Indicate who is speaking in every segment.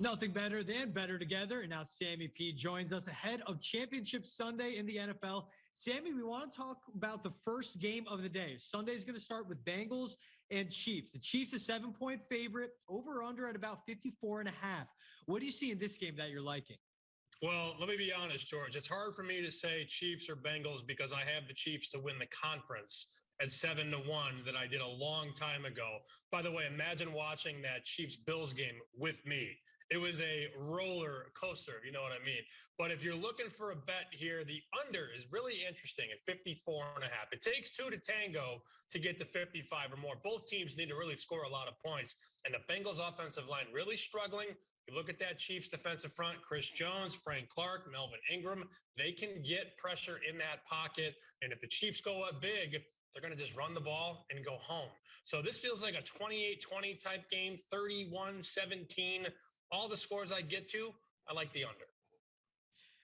Speaker 1: Nothing better than better together. And now Sammy P joins us ahead of Championship Sunday in the NFL. Sammy, we want to talk about the first game of the day. Sunday is going to start with Bengals and Chiefs. The Chiefs a 7-point favorite, over or under at about 54.5. What do you see in this game that you're liking?
Speaker 2: Well, let me be honest, George. It's hard for me to say Chiefs or Bengals because I have the Chiefs to win the conference at 7-1 that I did a long time ago. By the way, imagine watching that Chiefs-Bills game with me. It was a roller coaster, you know what I mean? But if you're looking for a bet here, the under is really interesting at 54.5. It takes two to tango to get to 55 or more. Both teams need to really score a lot of points. And the Bengals offensive line really struggling. You look at that Chiefs defensive front, Chris Jones, Frank Clark, Melvin Ingram, they can get pressure in that pocket. And if the Chiefs go up big, they're going to just run the ball and go home. So this feels like a 28-20 type game, 31-17. All the scores I get to, I like the under.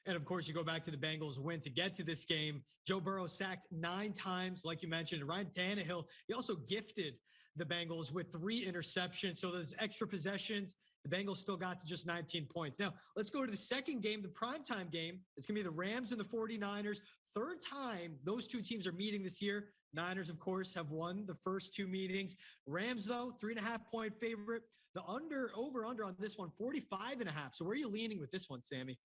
Speaker 1: And of course, you go back to the Bengals win to get to this game. Joe Burrow sacked 9 times, like you mentioned. Ryan Tannehill, he also gifted the Bengals with 3 interceptions. So those extra possessions, the Bengals still got to just 19 points. Now, let's go to the second game, the primetime game. It's going to be the Rams and the 49ers. Third time those two teams are meeting this year. Niners, of course, have won the first 2 meetings. Rams, though, 3.5-point favorite. The over-under on this one, 45.5. So where are you leaning with this one, Sammy?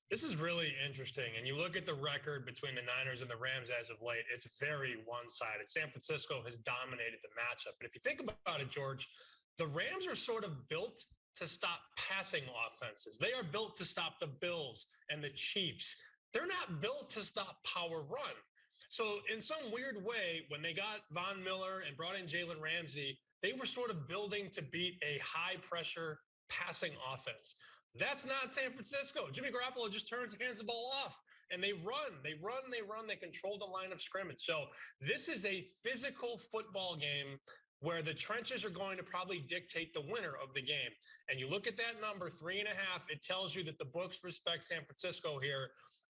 Speaker 2: This is really interesting. And you look at the record between the Niners and the Rams as of late, it's very one-sided. San Francisco has dominated the matchup. And if you think about it, George, the Rams are sort of built to stop passing offenses. They are built to stop the Bills and the Chiefs. They're not built to stop power run. So in some weird way, when they got Von Miller and brought in Jalen Ramsey, they were sort of building to beat a high-pressure passing offense. That's not San Francisco. Jimmy Garoppolo just hands the ball off, and they run. They control the line of scrimmage. So this is a physical football game where the trenches are going to probably dictate the winner of the game. And you look at that number, 3.5, it tells you that the books respect San Francisco here.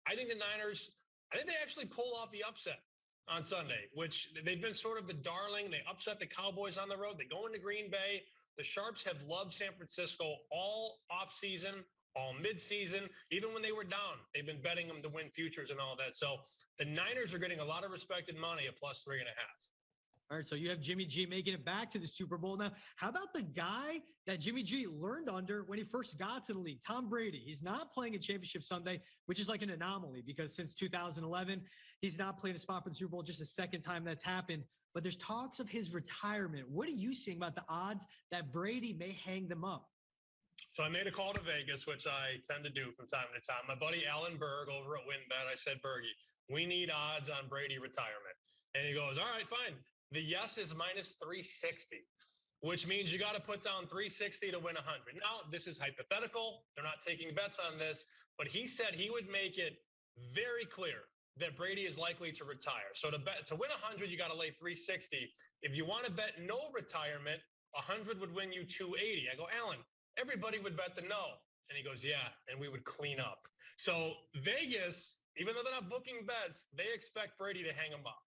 Speaker 2: I think the Niners, they actually pull off the upset on Sunday, which they've been sort of the darling. They upset the Cowboys on the road. They go into Green Bay. The Sharps have loved San Francisco all offseason, all midseason, even when they were down. They've been betting them to win futures and all that. So the Niners are getting a lot of respected money at plus 3.5.
Speaker 1: All right, so you have Jimmy G making it back to the Super Bowl. Now, how about the guy that Jimmy G learned under when he first got to the league, Tom Brady? He's not playing a championship Sunday, which is like an anomaly because since 2011, he's not played a spot for the Super Bowl, just the second time that's happened. But there's talks of his retirement. What are you seeing about the odds that Brady may hang them up?
Speaker 2: So I made a call to Vegas, which I tend to do from time to time. My buddy Alan Berg over at WinBet, I said, Bergie, we need odds on Brady retirement. And he goes, all right, fine. The yes is minus 360, which means you got to put down 360 to win 100. Now, this is hypothetical. They're not taking bets on this, but he said he would make it very clear that Brady is likely to retire. So to win 100, you got to lay 360. If you want to bet no retirement, 100 would win you 280. I go, Alan, everybody would bet the no. And he goes, yeah, and we would clean up. So Vegas, even though they're not booking bets, they expect Brady to hang them up.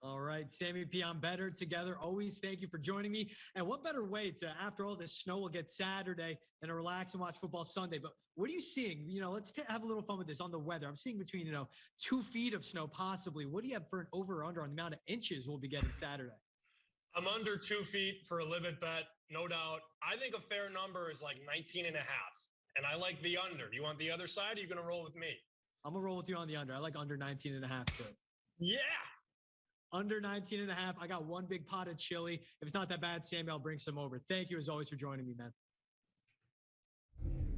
Speaker 1: All right, Sammy P, I'm better together. Always thank you for joining me. And what better way to, after all this snow will get Saturday and to relax and watch football Sunday. But what are you seeing? Let's have a little fun with this on the weather. I'm seeing between, 2 feet of snow possibly. What do you have for an over or under on the amount of inches we'll be getting Saturday?
Speaker 2: I'm under 2 feet for a limit bet, no doubt. I think a fair number is like 19.5. And I like the under. You want the other side, or are you going to roll with me?
Speaker 1: I'm going to roll with you on the under. I like under 19.5 too.
Speaker 2: Yeah.
Speaker 1: Under 19.5. I got one big pot of chili. If it's not that bad, Sammy, I'll bring some over. Thank you as always for joining me, man.